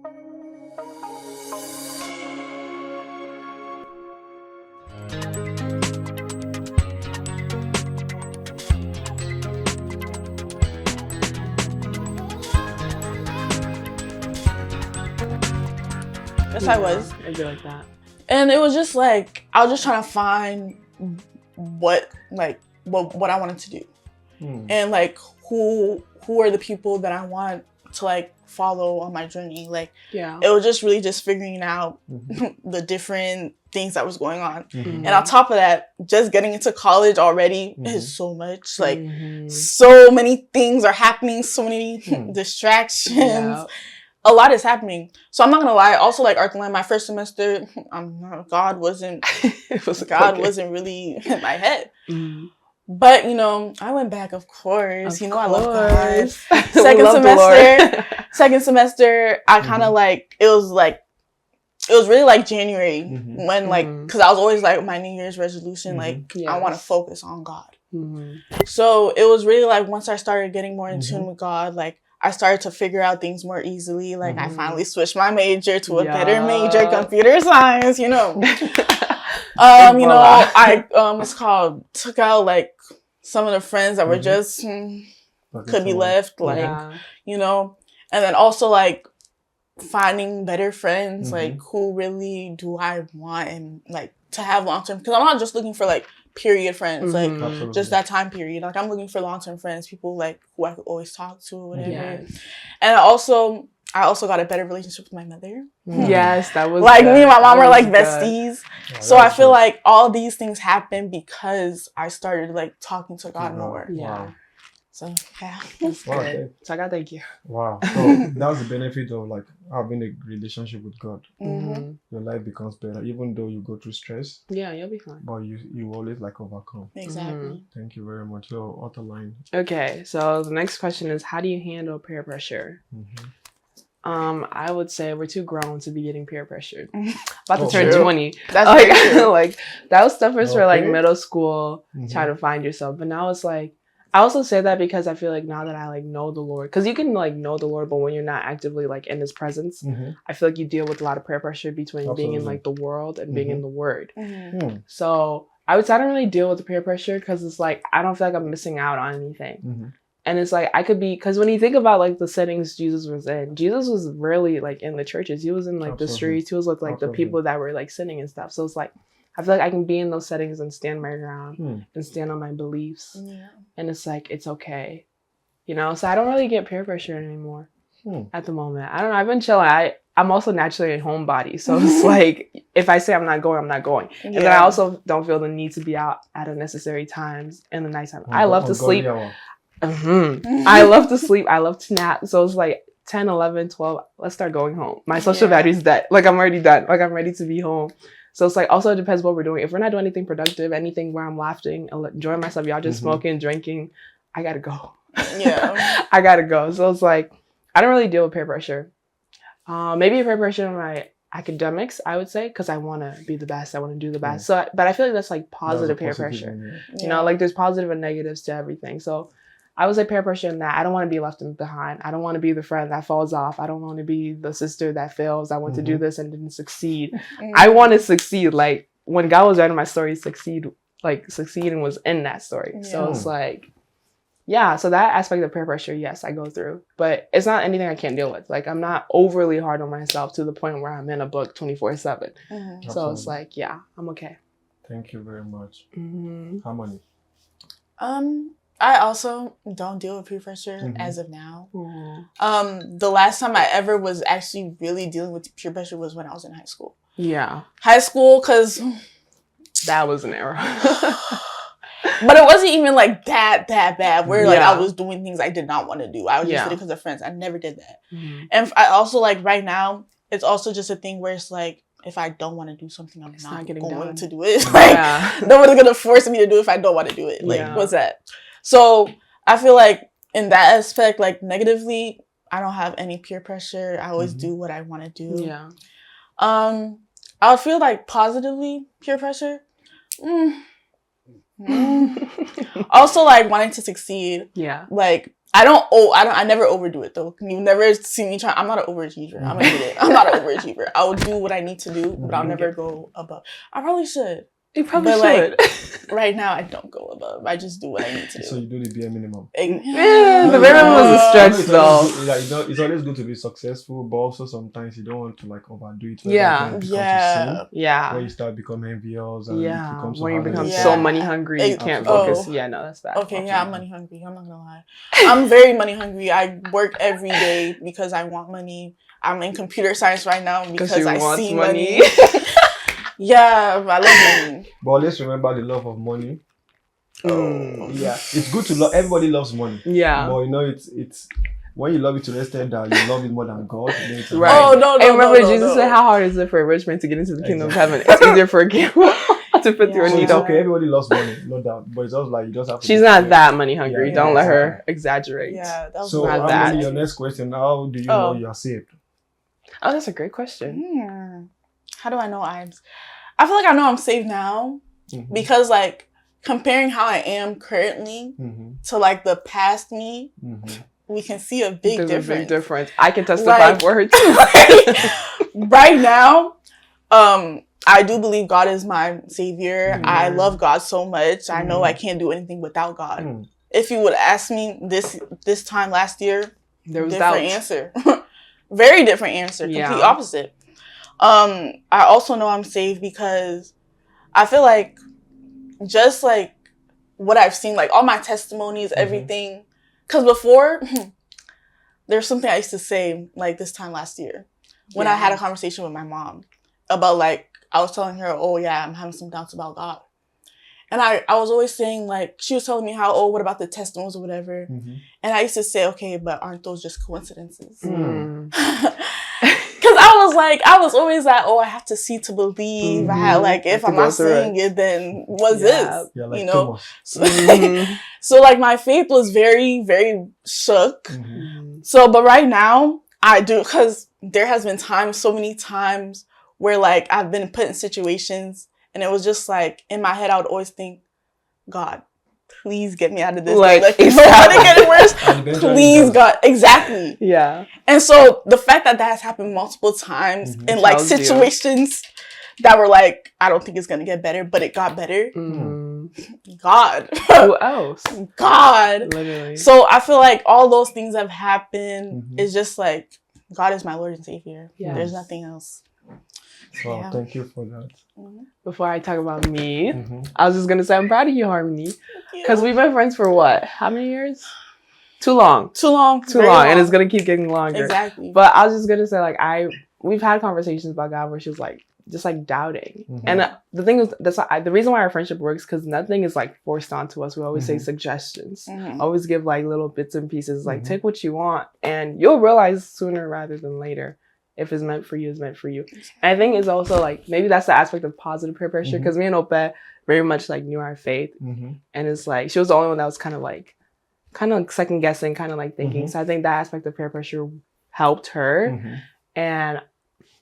Yes, I was. It'd be like that. And it was just like, I was just trying to find what I wanted to do. And like, who are the people that I want to like follow on my journey. Like, it was just really just figuring out the different things that was going on. And on top of that, just getting into college already is so much. Like, so many things are happening, so many distractions. Yeah. A lot is happening. So I'm not gonna lie. Also, like Arthur, my first semester, God wasn't really in my head. But you know, I went back. Of course, I love God. Second semester, I kind of like it was really like January when because I was always like my New Year's resolution, I want to focus on God. So it was really like once I started getting more in tune with God, like I started to figure out things more easily. Like I finally switched my major to a better major, computer science. You know, I took out like some of the friends that were just could be left, you know, and then also like finding better friends, like who really do I want and like to have long term, because I'm not just looking for like period friends, like just that time period. Like I'm looking for long term friends, people like who I could always talk to or whatever. And I also got a better relationship with my mother. Yes, that was like good. Me and my mom were like besties. So I feel like all these things happened because I started like talking to God more. So yeah, that's good. So I gotta thank you. Wow. So that's the benefit of like having a relationship with God. Your life becomes better, even though you go through stress. Yeah, you'll be fine. But you always like overcome. Exactly. Thank you very much. So author line. Okay, so the next question is, how do you handle peer pressure? I would say we're too grown to be getting peer pressured. About to turn 20. That's like that was stuff for like middle school, trying to find yourself. But now it's like, I also say that because I feel like now that I like know the Lord, because you can like know the Lord, but when you're not actively like in His presence, I feel like you deal with a lot of peer pressure between being in like the world and being in the Word. So I would say I don't really deal with the peer pressure because it's like I don't feel like I'm missing out on anything. And it's like I could be, because when you think about like the settings Jesus was really like in the churches. He was in like the streets. He was with like the people that were like sinning and stuff. So it's like I feel like I can be in those settings and stand my ground and stand on my beliefs. And it's like, it's okay. You know, so I don't really get peer pressure anymore at the moment. I don't know. I've been chilling. I'm also naturally a homebody. So it's like, if I say I'm not going, I'm not going. And then I also don't feel the need to be out at unnecessary times in the nighttime. I love to sleep. I love to sleep. I love to nap. So it's like 10, 11, 12. Let's start going home. My social battery is dead. Like I'm already done. Like I'm ready to be home. So it's like, also it depends what we're doing. If we're not doing anything productive, anything where I'm laughing, enjoying myself, y'all just smoking, drinking, I gotta go. I gotta go. So it's like, I don't really deal with peer pressure. Maybe peer pressure in my academics, I would say, because I want to be the best. I want to do the best. So, but I feel like that's like positive peer pressure. You know, like there's positive and negatives to everything. So I would say peer pressure in that. I don't want to be left behind. I don't want to be the friend that falls off. I don't want to be the sister that fails. I want to do this and didn't succeed. I want to succeed. Like when God was writing my story, succeeding was in that story. So it's like, so that aspect of peer pressure, yes, I go through. But it's not anything I can't deal with. Like I'm not overly hard on myself to the point where I'm in a book 24/7. So it's like, I'm okay. Thank you very much. Harmony. I also don't deal with peer pressure as of now. The last time I ever was actually really dealing with peer pressure was when I was in high school. High school, because that was an era. But it wasn't even like that bad where like I was doing things I did not want to do. I was just doing it because of friends. I never did that. And I also like right now, it's also just a thing where it's like, if I don't want to do something, I'm not going to do it. Like nobody's going to force me to do it if I don't want to do it. Like what's that? So I feel like in that aspect, like negatively, I don't have any peer pressure. I always do what I want to do. I would feel like positively peer pressure. Also like wanting to succeed. Like I never overdo it though. You never see me try. I'm not an overachiever. I'm gonna admit it. I'm not an overachiever. I will do what I need to do, but I'll never go above. I probably should. You probably should. Like, right now, I don't go above. I just do what I need to do. So you do the bare minimum. Yeah, the bare minimum was a stretch though. It's always good to be successful, but also sometimes you don't want to like overdo it. Yeah. Where you start becoming envious. And when you become so money hungry, you can't focus. Yeah, no, that's bad. Okay, I'm money hungry. I'm not gonna lie. I'm very money hungry. I work every day because I want money. I'm in computer science right now because I see money. Yeah, I love money. But let's remember the love of money. Yeah, it's good to love. Everybody loves money. Yeah, but you know, it's when you love it to the extent that you love it more than God. Then it's right. Oh no! And remember, Jesus said, "How hard is it for a rich man to get into the kingdom of heaven? It's easier for a camel to fit through a needle." Okay, everybody loves money, no doubt. But it's also like you just have to. She's not that money hungry. Don't let her exaggerate. Yeah, that was so not that. Your next question: how do you know you are saved? Oh, that's a great question. How do I know I feel like I know I'm saved now because like comparing how I am currently to like the past me, we can see a big difference. There's a big difference. I can testify for her too. Right now, I do believe God is my savior. I love God so much. I know I can't do anything without God. If you would ask me this time last year, there was different answer. Very different answer. Complete opposite. I also know I'm saved because I feel like just like what I've seen, like all my testimonies, everything. Because before, there's something I used to say like this time last year when I had a conversation with my mom about like, I was telling her, oh yeah, I'm having some doubts about God. And I was always saying like, she was telling me how, oh, what about the testimonies or whatever? And I used to say, okay, but aren't those just coincidences? Because I was always like, oh, I have to see to believe. I had like, if I'm not seeing it, then what's this? Yeah, like you know? So like my faith was very, very shook. So, but right now I do, because there has been so many times where like I've been put in situations and it was just like in my head, I would always think, God, please get me out of this. Like it's getting worse. Please, God. Exactly. Yeah. And so the fact that has happened multiple times in like situations that were like, I don't think it's going to get better, but it got better. God. Who else? God. Literally. So I feel like all those things have happened. It's just like, God is my Lord and Savior. Yes. There's nothing else. Wow, thank you for that. Before I talk about me, I was just going to say I'm proud of you, Harmony. Because we've been friends for what? How many years? Too long. Long. And it's going to keep getting longer. Exactly. But I was just going to say, like, we've had conversations about God where she was like, just like doubting. And the thing is, the reason why our friendship works, because nothing is like forced onto us. We always say suggestions. Always give like little bits and pieces, like take what you want. And you'll realize sooner rather than later. If it's meant for you, it's meant for you. And I think it's also like, maybe that's the aspect of positive peer pressure. Because me and Ope very much like knew our faith. And it's like, she was the only one that was kind of like second guessing, kind of like thinking. So I think that aspect of peer pressure helped her. And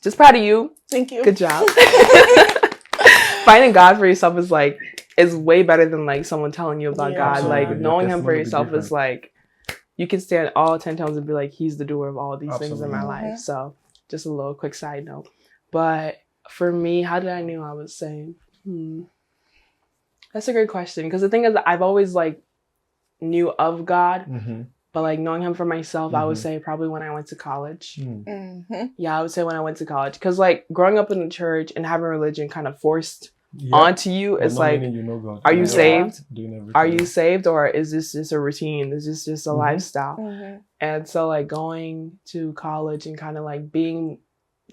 just proud of you. Thank you. Good job. Finding God for yourself is way better than like someone telling you about God. Like knowing him for yourself is like, you can stand all 10 toes and be like, he's the doer of all these things in my life. So just a little quick side note. But for me, how did I know I was saved? That's a great question. Because the thing is, I've always like knew of God, but like knowing him for myself, I would say probably when I went to college. Yeah, I would say when I went to college. Because like growing up in the church and having religion kind of forced onto you, it's like, are you saved? Are you saved? Or is this just a routine? Is this just a lifestyle? And so like going to college and kind of like being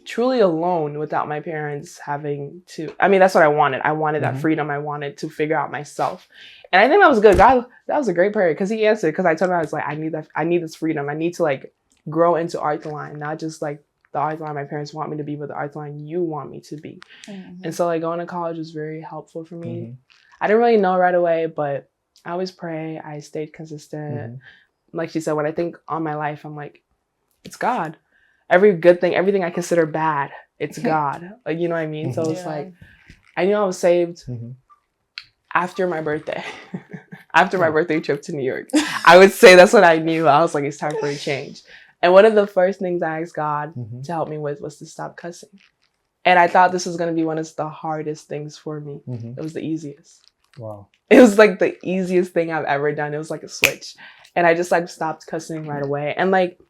truly alone without my parents having to, I mean, that's what I wanted. I wanted that freedom. I wanted to figure out myself. And I think that was good. God, that was a great prayer because he answered, because I told him, I was like, I need this freedom. I need to like grow into art line, not just like the art line my parents want me to be, but the art line you want me to be. And so like going to college was very helpful for me. I didn't really know right away, but I always pray. I stayed consistent. Like she said, when I think on my life, I'm like, it's God. Every good thing, everything I consider bad, it's God. Like, you know what I mean? So it's like, I knew I was saved after my birthday. after my birthday trip to New York. I would say that's what I knew. I was like, it's time for a change. And one of the first things I asked God to help me with was to stop cussing. And I thought this was going to be one of the hardest things for me. It was the easiest. Wow. It was like the easiest thing I've ever done. It was like a switch. And I just like stopped cussing right away. And like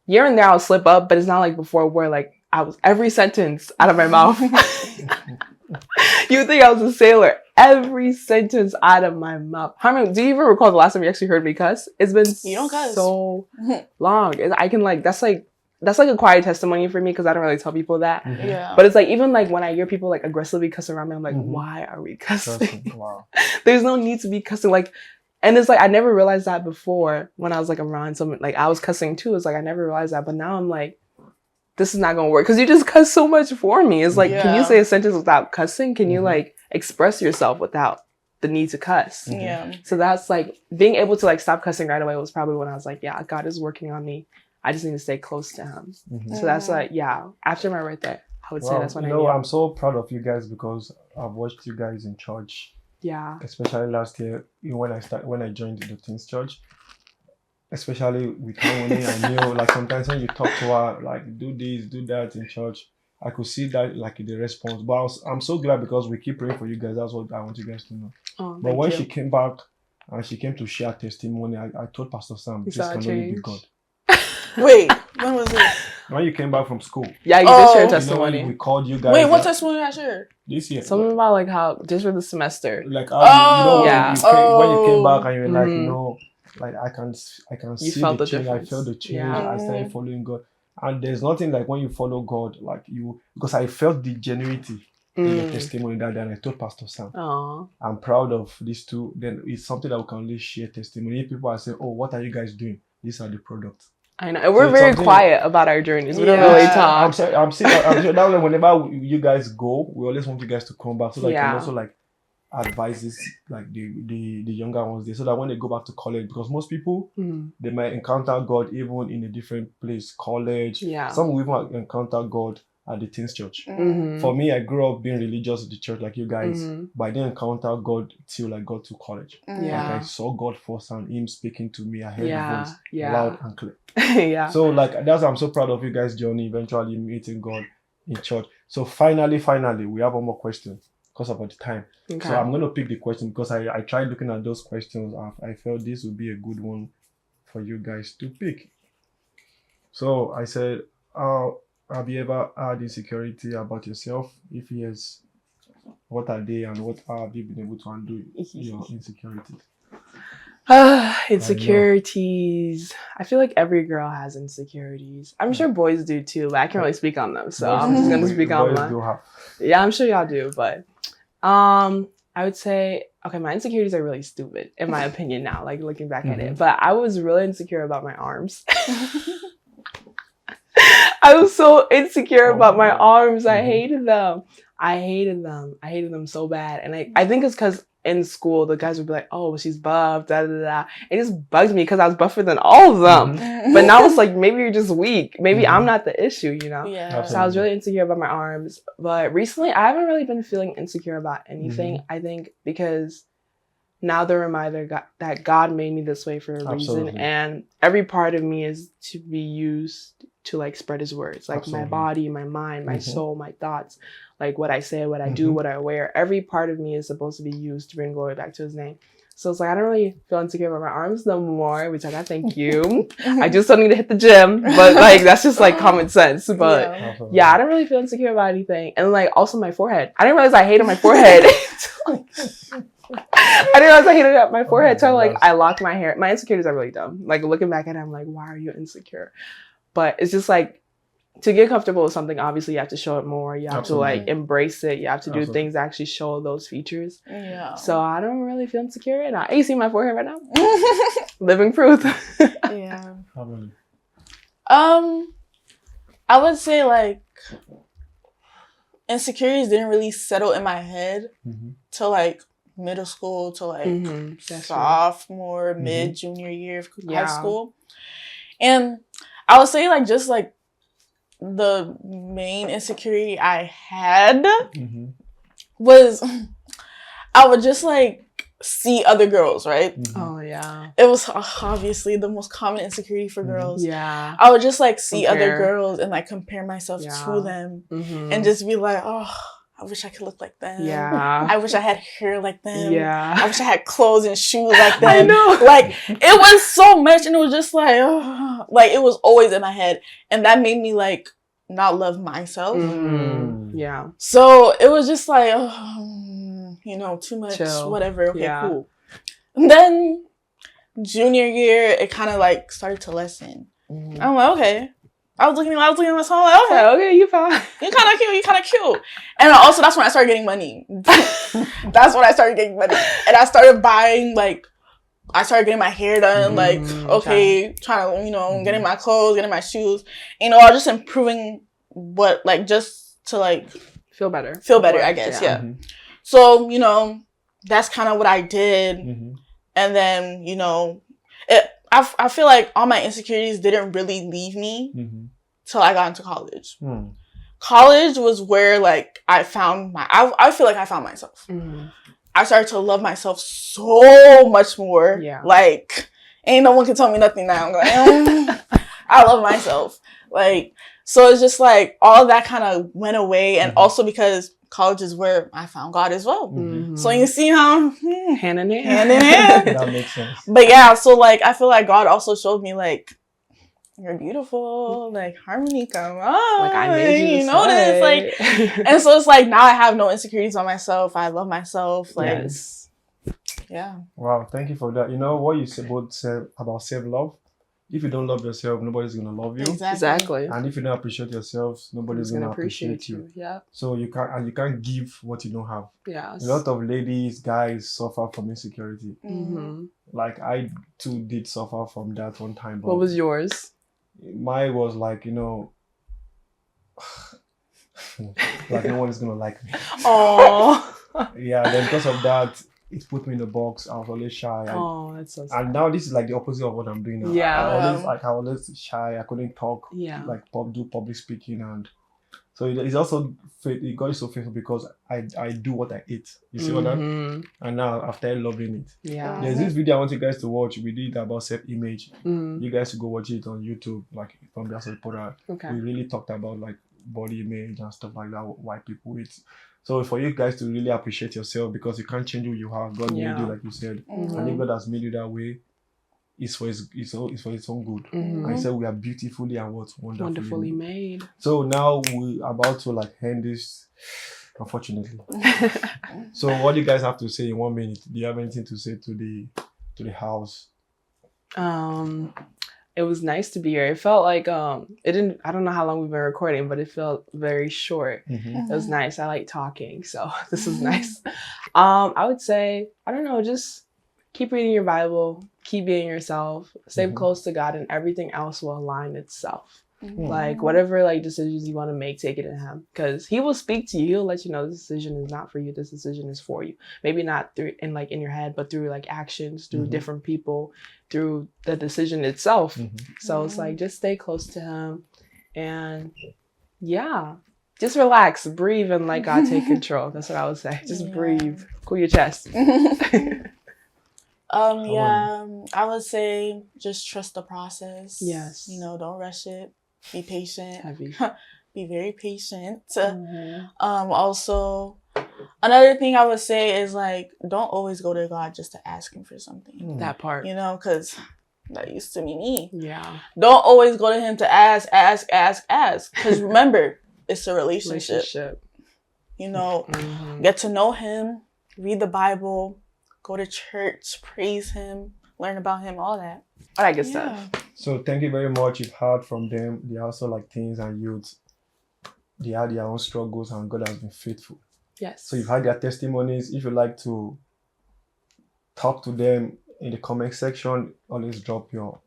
here and there I'll slip up, but it's not like before where like I was every sentence out of my mouth. You would think I was a sailor. Every sentence out of my mouth. Harmon, do you even recall the last time you actually heard me cuss? It's been so long. I can like that's like a quiet testimony for me because I don't really tell people that. Yeah. But it's like even like when I hear people like aggressively cuss around me, I'm like, why are we cussing? Wow. There's no need to be cussing. Like, and it's like I never realized that before when I was like around someone. Like I was cussing too. It's like I never realized that, but now I'm like, this is not gonna work because you just cuss so much for me. It's like, can you say a sentence without cussing? Can you like express yourself without the need to cuss? Yeah. So that's like being able to like stop cussing right away was probably when I was like, yeah, God is working on me. I just need to stay close to him. So that's like, yeah, after my birthday, I would say that's when I knew. I'm so proud of you guys because I've watched you guys in church. Yeah. Especially last year, when I joined the Teens Church. Especially with Harmony, I knew like sometimes when you talk to her, like do this, do that in church, I could see that like in the response. But I'm so glad because we keep praying for you guys. That's what I want you guys to know. But when she came back and she came to share testimony, I told Pastor Sam, this can only be God. Wait, when was this? When you came back from school. Yeah, you did share testimony. You know, we called you guys. Wait, what testimony did I share? This year. Something about like how just for the semester. Like when you came back and you were like, you know, like I can see the change. I felt the change. Yeah. I started following God, and there's nothing like when you follow God, like you, because I felt the genuinity in the testimony that day. And I told Pastor Sam, I'm proud of these two. Then it's something that we can only share testimony. If people are saying, oh, what are you guys doing? These are the products. I know, and we're very quiet about our journeys. We don't really talk. I'm sure that whenever you guys go, we always want you guys to come back so that you can also like advise this like the younger ones there, so that when they go back to college, because most people they might encounter God even in a different place, college. Some will even encounter God at the Teens Church. For me, I grew up being religious at the church like you guys, but I didn't encounter God till I got to college. Like I saw God first and him speaking to me. I heard the voice loud and clear. So like that's why I'm so proud of you guys' journey, eventually meeting God in church. So finally we have one more question because of the time. So I'm going to pick the question because I tried looking at those questions. I felt this would be a good one for you guys to pick. So I said, have you ever had insecurity about yourself? If yes, what are they and what have you been able to undo your insecurities? Insecurities. I feel like every girl has insecurities. I'm sure boys do too, but I can't really speak on them. So I'm just going to speak on mine. Yeah, I'm sure y'all do, but I would say, okay, my insecurities are really stupid, in my opinion now, like looking back at it. But I was really insecure about my arms. I was so insecure about my arms. I hated them. I hated them so bad. And I think it's because in school, the guys would be like, oh, she's buff, da da da. It just bugged me because I was buffer than all of them. But now it's like, maybe you're just weak. Maybe I'm not the issue, you know? Yeah. So I was really insecure about my arms. But recently, I haven't really been feeling insecure about anything. I think because now the reminder that God made me this way for a reason. And every part of me is to be used to like spread his words, like my body, my mind, my soul, my thoughts, like what I say, what I do, what I wear. Every part of me is supposed to be used to bring glory back to his name. So it's like, I don't really feel insecure about my arms no more, which I thank you. I just don't need to hit the gym, but like, that's just like common sense. But yeah, I don't really feel insecure about anything. And like also my forehead. I didn't realize I hated my forehead. I didn't realize I hated my forehead until like I locked my hair. My insecurities are really dumb. Like looking back at it, I'm like, why are you insecure? But it's just like, to get comfortable with something, obviously you have to show it more. You have to like embrace it. You have to do things that actually show those features. Yeah. So I don't really feel insecure right now. You see my forehead right now? Living proof. Yeah. I would say like insecurities didn't really settle in my head till like middle school to like sophomore, mid-junior year of high school. And I would say like just like the main insecurity I had was I would just like see other girls, right? Oh yeah. It was obviously the most common insecurity for girls. Yeah. I would just like see other girls and like compare myself to them and just be like, oh, I wish I could look like them. Yeah. I wish I had hair like them. Yeah. I wish I had clothes and shoes like them. I know. Like, it was so much, and it was just like, oh, like, it was always in my head. And that made me, like, not love myself. Yeah. So it was just like, oh, you know, too much, whatever. Okay, cool. And then junior year, it kind of, like, started to lessen. I'm like, okay. I was looking at my song like, okay, you fine. You kind of cute. And also, that's when I started getting money. And I started buying, like, I started getting my hair done, like, trying to, you know, getting my clothes, getting my shoes. You know, I was just improving just to, like... Feel better, I guess, yeah. So, you know, that's kind of what I did. And then, you know, I feel like all my insecurities didn't really leave me till I got into college. College was where, like, I found I feel like I found myself. I started to love myself so much more. Yeah. Like, ain't no one can tell me nothing now. I'm like, I love myself. Like, so it's just like all of that kind of went away. And also because college is where I found God as well. So you see how hand in hand. That makes sense. But yeah, so like I feel like God also showed me like, you're beautiful, like harmony, come on, like I made you know this, like, and so it's like now I have no insecurities on myself. I love myself, like, yeah. Wow, thank you for that. You know what you said about self-love. If you don't love yourself, nobody's gonna love you. Exactly. And if you don't appreciate yourself, nobody's gonna appreciate you. Yeah. So you can't give what you don't have. Yeah. A lot of ladies, guys suffer from insecurity. Like I too did suffer from that one time. What was yours? Mine was like, you know, like no one is gonna like me. Oh. Yeah. Then because of that, it put me in the box. I was always shy. That's so sad. And now this is like the opposite of what I'm doing now. Yeah. I was always shy. I couldn't talk. Yeah. Like do public speaking, and so it's also it got so faithful because I do what I eat. You see what I'm? And now after loving it. Yeah. There's this video I want you guys to watch. We did about self-image. You guys should go watch it on YouTube, like from the reporter. Okay. We really talked about like body image and stuff like that. Why people eat. So for you guys to really appreciate yourself, because you can't change who you are. God made you, like you said, and if God has made you that way, it's for His own good. And He said we are beautifully and wonderfully made. So now we're about to like end this, unfortunately. So what do you guys have to say in 1 minute? Do you have anything to say to the house? It was nice to be here. It felt like I don't know how long we've been recording, but it felt very short. It was nice. I like talking, so this was nice. I would say, I don't know, just keep reading your Bible, keep being yourself, stay close to God, and everything else will align itself. Like whatever like decisions you want to make, take it in Him, because He will speak to you. He'll let you know this decision is not for you. This decision is for you. Maybe not through in your head, but through like actions, through different people, through the decision itself. So it's like just stay close to Him, and just relax, breathe, and let God take control. That's what I would say. Just breathe, cool your chest. I would say just trust the process. Yes. You know, don't rush it. Be patient. Heavy. Be very patient. Also, another thing I would say is like, don't always go to God just to ask Him for something. That part. You know, because that used to be me. Yeah. Don't always go to Him to ask. Because remember, it's a relationship. You know, get to know Him, read the Bible, go to church, praise Him, learn about Him, all that. All that good stuff. So thank you very much. You've heard from them. They're also like teens and youths. They had their own struggles and God has been faithful. Yes. So you've heard their testimonies. If you'd like to talk to them in the comment section, always drop your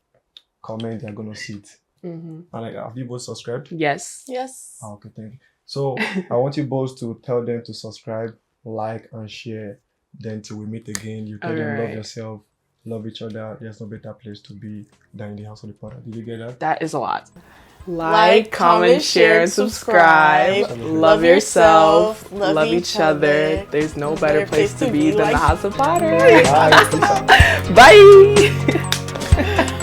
comment. They're going to see it. And like, have you both subscribed? Yes. Okay, thank you. So I want you both to tell them to subscribe, like, and share. Then till we meet again, you tell them love yourself, love each other. There's no better place to be than in the house of the Father. Did you get that? That is a lot. Like, comment, share, and subscribe. Love yourself. Love each other. There's no better place to be than the House of Potter. Bye. Bye.